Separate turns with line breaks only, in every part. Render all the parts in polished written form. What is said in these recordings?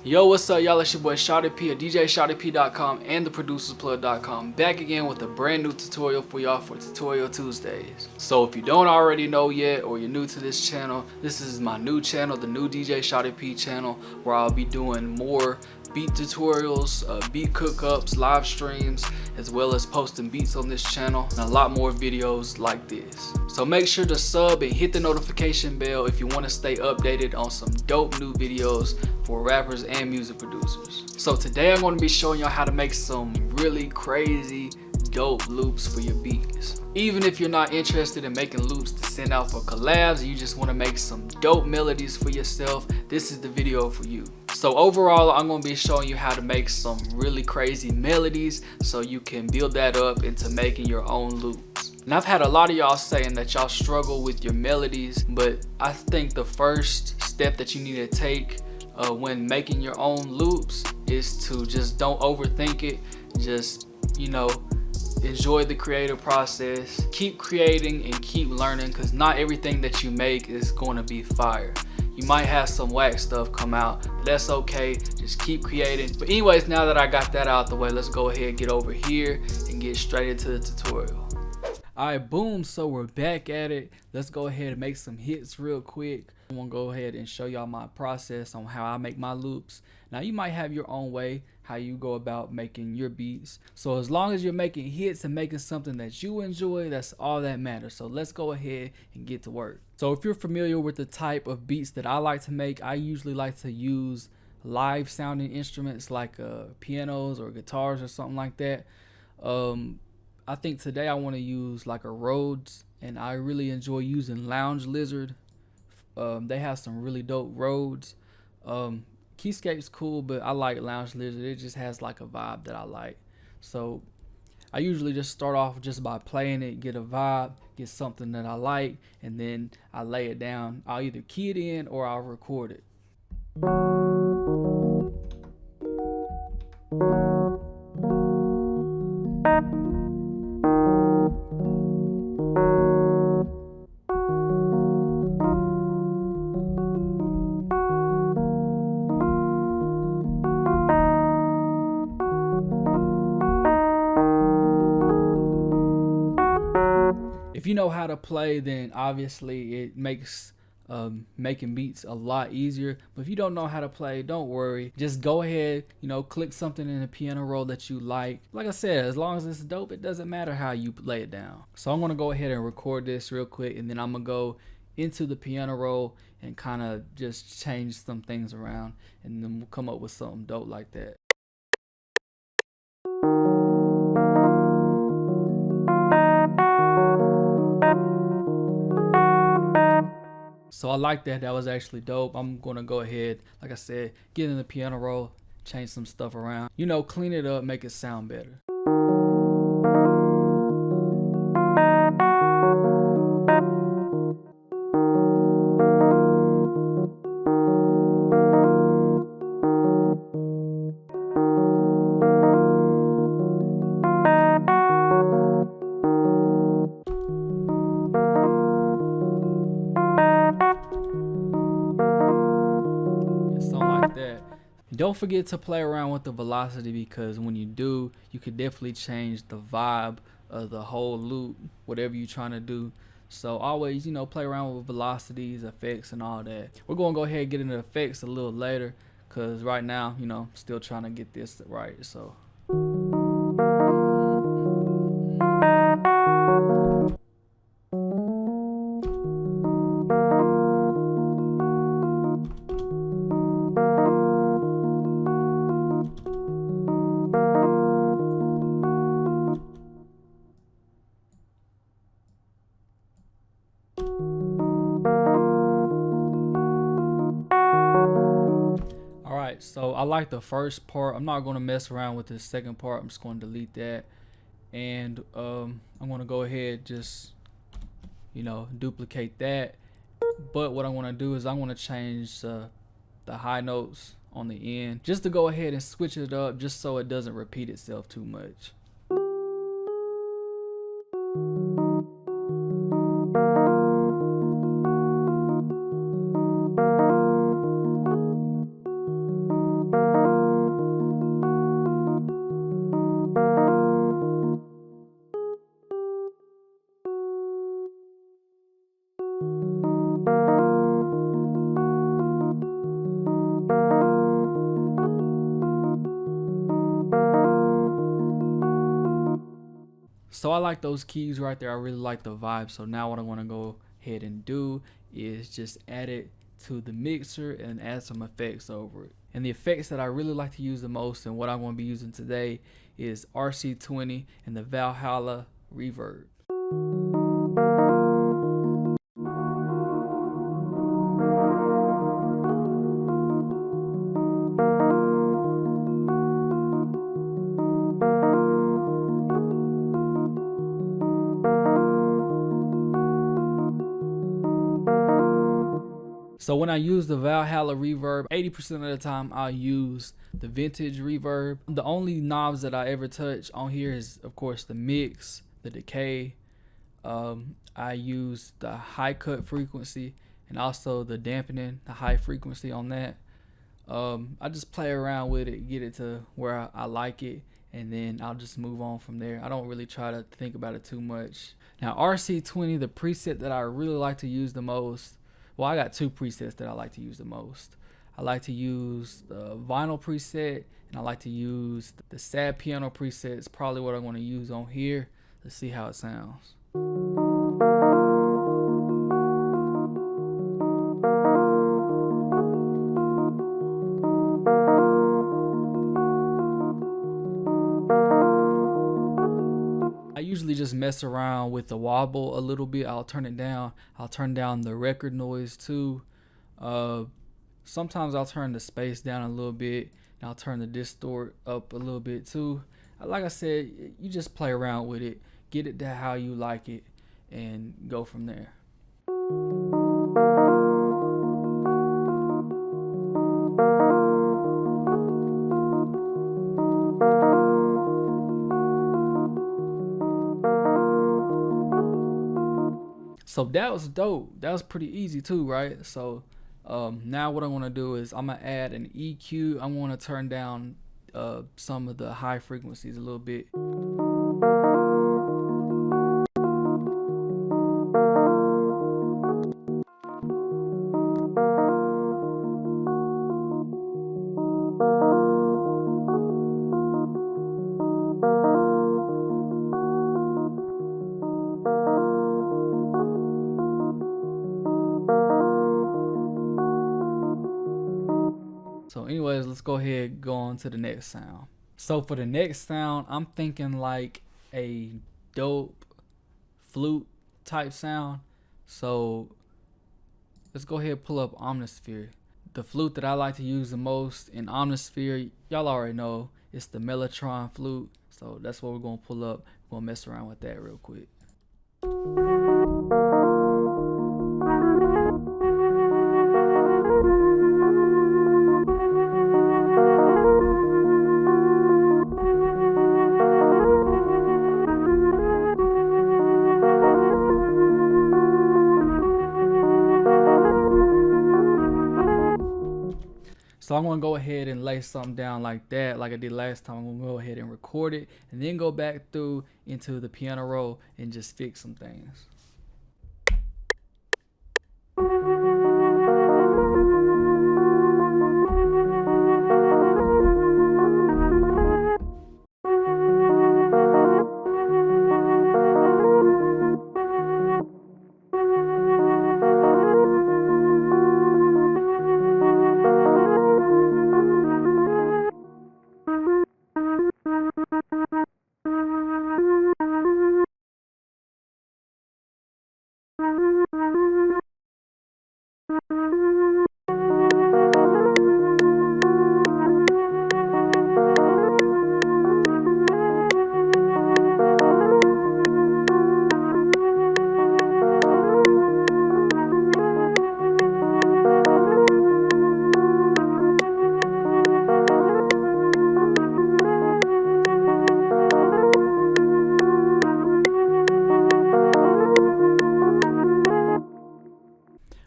Yo, what's up, y'all? It's your boy Shawty P of DJShawtyP.com and theproducersplug.com, back again with a brand new tutorial for y'all for Tutorial Tuesdays. So if you don't already know yet, or you're new to this channel, this is my new channel, the new DJ Shawty P channel, where I'll be doing more beat tutorials, beat cookups, live streams, as well as posting beats on this channel and a lot more videos like this. So make sure to sub and hit the notification bell if you want to stay updated on some dope new videos for rappers and music producers. So today I'm going to be showing y'all how to make some really crazy dope loops for your beats. Even if you're not interested in making loops to send out for collabs and you just want to make some dope melodies for yourself, this is the video for you. So overall, I'm going to be showing you how to make some really crazy melodies so you can build that up into making your own loops. And I've had a lot of y'all saying that y'all struggle with your melodies, but I think the first step that you need to take when making your own loops is to just don't overthink it. Just, enjoy the creative process. Keep creating and keep learning, because not everything that you make is going to be fire. You might have some whack stuff come out, but that's okay. Just keep creating. But anyways, now that I got that out the way, let's go ahead and get over here and get straight into the tutorial. Alright, boom, so we're back at it. Let's go ahead and make some hits real quick. I'm gonna go ahead and show y'all my process on how I make my loops. Now you might have your own way how you go about making your beats. So as long as you're making hits and making something that you enjoy, that's all that matters. So let's go ahead and get to work. So if you're familiar with the type of beats that I like to make, I usually like to use live sounding instruments like pianos or guitars or something like that. I think today I want to use like a Rhodes, and I really enjoy using Lounge Lizard. They have some really dope Rhodes. Keyscape's cool, but I like Lounge Lizard. It just has like a vibe that I like. So I usually just start off just by playing it, get a vibe, get something that I like, and then I lay it down. I'll either key it in or I'll record it. If you know how to play, then obviously it makes making beats a lot easier. But if you don't know how to play, don't worry. Just go ahead, click something in the piano roll that you like. Like I said, as long as it's dope, it doesn't matter how you lay it down. So I'm gonna go ahead and record this real quick, and then I'm gonna go into the piano roll and kind of just change some things around, and then we'll come up with something dope like that. So I like that. That was actually dope. I'm gonna go ahead, like I said, get in the piano roll, change some stuff around, clean it up, make it sound better. Don't forget to play around with the velocity, because when you do, you could definitely change the vibe of the whole loop, whatever you're trying to do. So always, play around with velocities, effects, and all that. We're going to go ahead and get into effects a little later, because right now, still trying to get this right. So so I like the first part. I'm not going to mess around with the second part. I'm just going to delete that, and I'm going to go ahead just duplicate that. But what I want to do is I want to change the high notes on the end, just to go ahead and switch it up, just so it doesn't repeat itself too much. So I like those keys right there. I really like the vibe. So now what I want to go ahead and do is just add it to the mixer and add some effects over it. And the effects that I really like to use the most and what I'm going to be using today is RC20 and the Valhalla reverb. So when I use the Valhalla reverb, 80% of the time I'll use the vintage reverb. The only knobs that I ever touch on here is, of course, the mix, the decay. I use the high cut frequency and also the dampening, the high frequency on that. I just play around with it, get it to where I like it, and then I'll just move on from there. I don't really try to think about it too much. Now RC20, the preset that I really like to use the most, well, I got two presets that I like to use the most. I like to use the vinyl preset, and I like to use the sad piano preset. It's probably what I'm going to use on here. Let's see how it sounds. I usually just mess around with the wobble a little bit. I'll turn it down. I'll turn down the record noise too. Sometimes I'll turn the space down a little bit, and I'll turn the distort up a little bit too. Like I said, you just play around with it, get it to how you like it, and go from there. So that was dope. That was pretty easy too, right? So now what I want to do is I'm gonna add an EQ. I want to turn down some of the high frequencies a little bit. So anyways, let's go ahead and go on to the next sound. So for the next sound, I'm thinking like a dope flute type sound. So let's go ahead and pull up Omnisphere. The flute that I like to use the most in Omnisphere, y'all already know, it's the Mellotron flute. So that's what we're gonna pull up. We're gonna mess around with that real quick. So I'm gonna go ahead and lay something down like that, like I did last time. I'm gonna go ahead and record it and then go back through into the piano roll and just fix some things.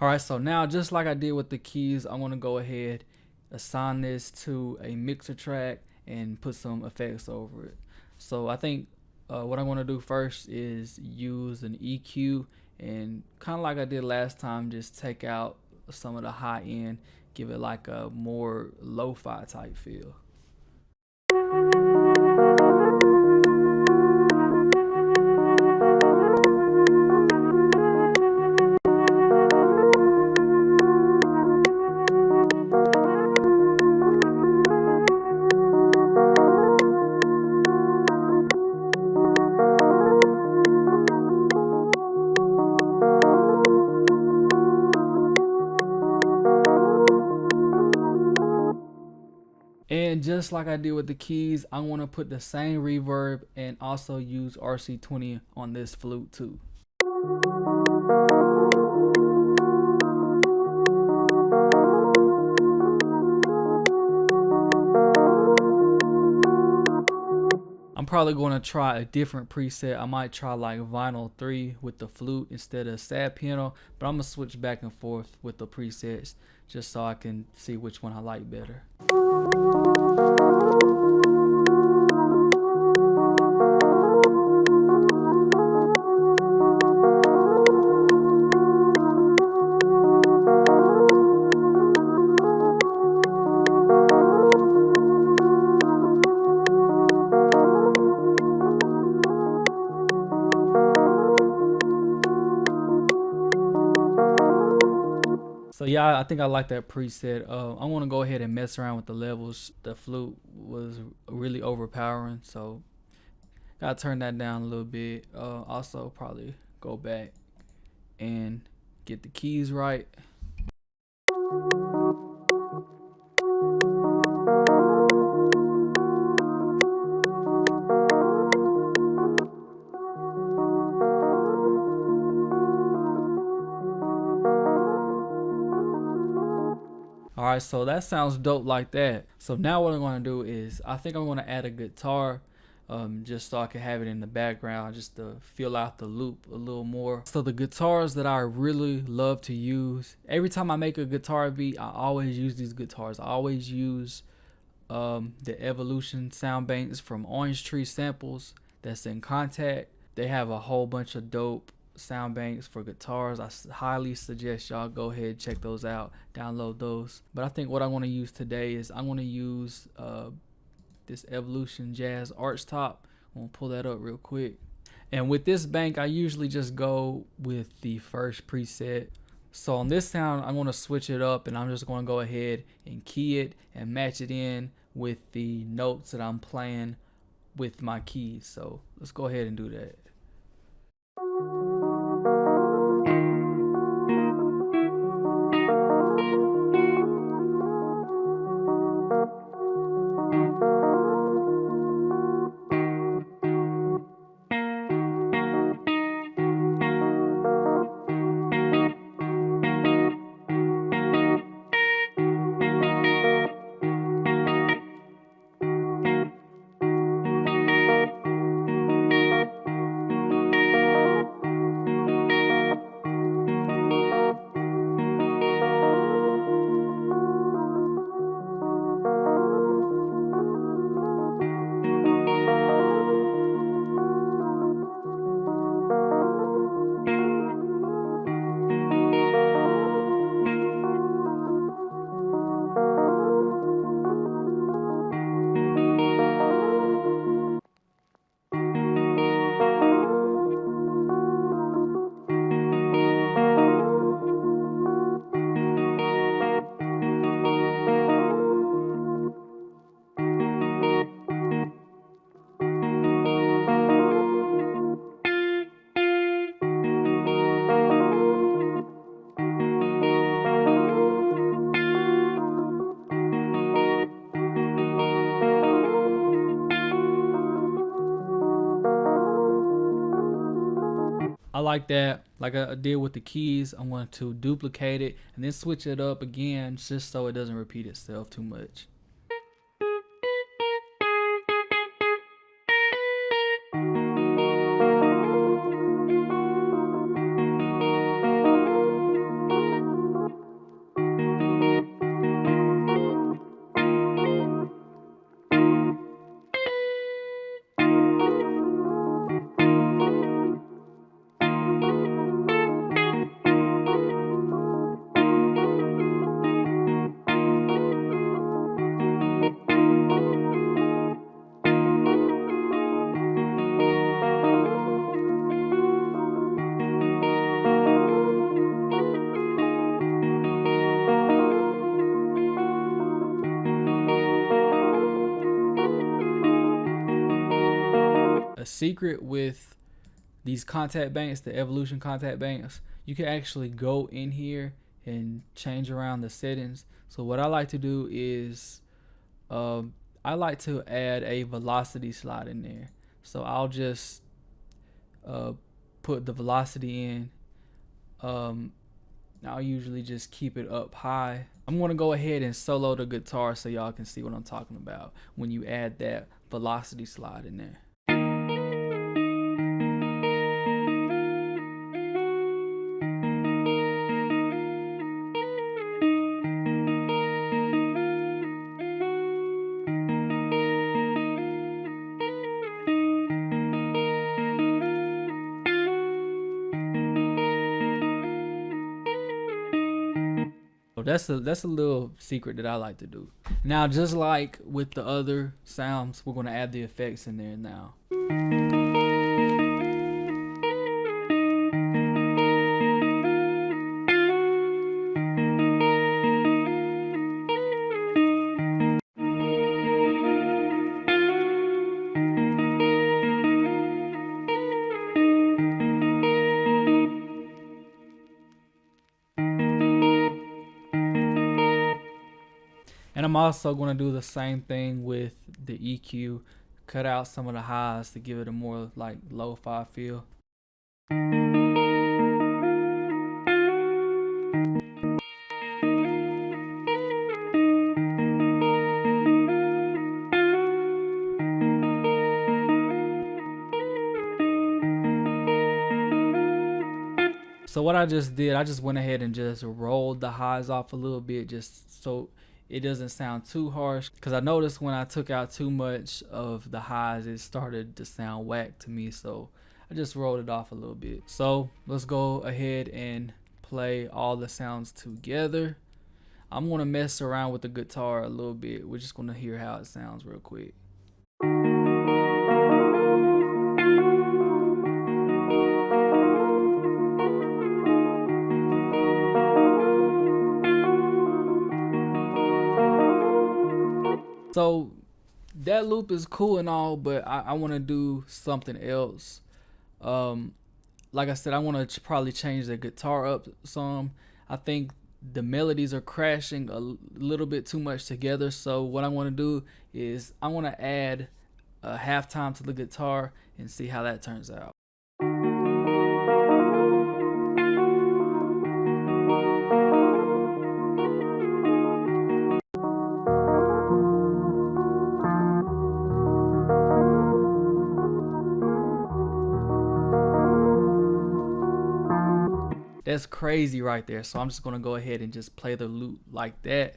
Alright, so now just like I did with the keys, I'm gonna go ahead, assign this to a mixer track and put some effects over it. So I think what I'm gonna do first is use an EQ and kind of like I did last time, just take out some of the high end, give it like a more lo-fi type feel. And just like I did with the keys, I want to put the same reverb and also use RC20 on this flute too. I'm probably going to try a different preset. I might try like Vinyl 3 with the flute instead of sad piano, but I'm going to switch back and forth with the presets just so I can see which one I like better. So yeah, I think I like that preset. I want to go ahead and mess around with the levels. The flute was really overpowering, so gotta turn that down a little bit. Also probably go back and get the keys right. Alright, so that sounds dope like that. So now what I'm going to do is, I think I'm going to add a guitar just so I can have it in the background, just to fill out the loop a little more. So the guitars that I really love to use, every time I make a guitar beat, I always use these guitars. I always use the Evolution sound banks from Orange Tree Samples that's in Contact. They have a whole bunch of dope sound banks for guitars. I highly suggest y'all go ahead and check those out, download those. But I think what I want to use today is I'm going to use this Evolution Jazz Arch Top. I'm going to pull that up real quick. And with this bank, I usually just go with the first preset. So on this sound, I'm going to switch it up, and I'm just going to go ahead and key it and match it in with the notes that I'm playing with my keys. So let's go ahead and do that. I like that. Like I did with the keys, I'm going to duplicate it and then switch it up again just so it doesn't repeat itself too much. A secret with these contact banks, the Evolution contact banks, you can actually go in here and change around the settings. So what I like to do is I like to add a velocity slide in there. So I'll just put the velocity in. I'll usually just keep it up high. I'm gonna go ahead and solo the guitar so y'all can see what I'm talking about when you add that velocity slide in there. So that's a little secret that I like to do. Now, just like with the other sounds, we're gonna add the effects in there now. And I'm also going to do the same thing with the EQ, cut out some of the highs to give it a more like lo-fi feel. So what I just did, I just went ahead and just rolled the highs off a little bit just so it doesn't sound too harsh, because I noticed when I took out too much of the highs, it started to sound whack to me. So I just rolled it off a little bit. So let's go ahead and play all the sounds together. I'm going to mess around with the guitar a little bit. We're just going to hear how it sounds real quick. So that loop is cool and all, but I want to do something else. Like I said, I want to probably change the guitar up some. I think the melodies are crashing a little bit too much together. So what I want to do is I want to add a halftime to the guitar and see how that turns out. That's crazy right there. So I'm just going to go ahead and just play the loop like that.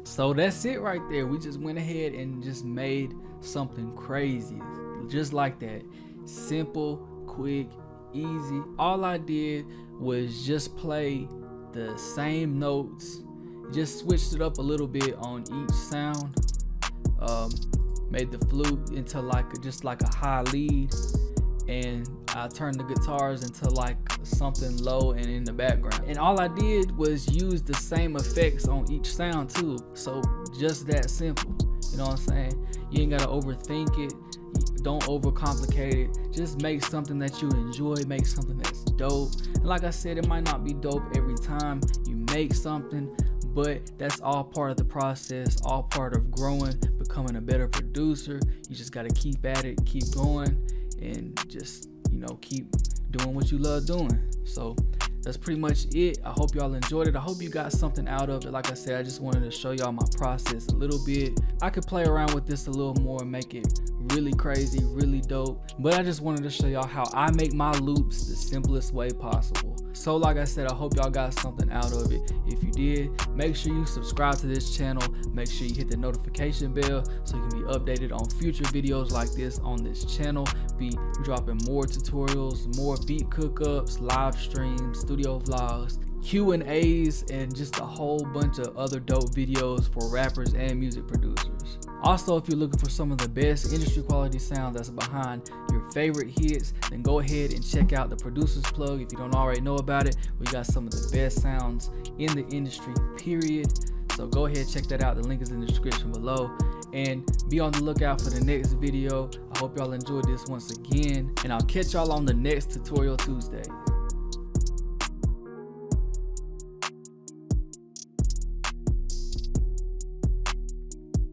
So that's it right there. We just went ahead and just made something crazy. Just like that. Simple, quick, easy. All I did was just play the same notes. Just switched it up a little bit on each sound. Made the flute into just like a high lead. And I turned the guitars into like something low and in the background. And all I did was use the same effects on each sound too. So just that simple. You know what I'm saying? You ain't gotta overthink it. Don't overcomplicate it. Just make something that you enjoy. Make something that's dope. And like I said, it might not be dope every time you make something, but that's all part of the process, all part of growing, becoming a better producer. You just gotta keep at it, keep going, and just, you know, keep doing what you love doing. So that's pretty much it. I hope y'all enjoyed it. I hope you got something out of it. Like I said, I just wanted to show y'all my process a little bit. I could play around with this a little more and make it really crazy, really dope, but I just wanted to show y'all how I make my loops the simplest way possible. So like I said, I hope y'all got something out of it. If you did, make sure you subscribe to this channel. Make sure you hit the notification bell so you can be updated on future videos like this on this channel. Be dropping more tutorials, more beat cookups, live streams, studio vlogs, Q&As, and just a whole bunch of other dope videos for rappers and music producers. Also, if you're looking for some of the best industry quality sounds that's behind your favorite hits, then go ahead and check out the Producer's Plug. If you don't already know about it, we got some of the best sounds in the industry, period. So go ahead, check that out. The link is in the description below. And be on the lookout for the next video. I hope y'all enjoyed this once again, and I'll catch y'all on the next Tutorial Tuesday.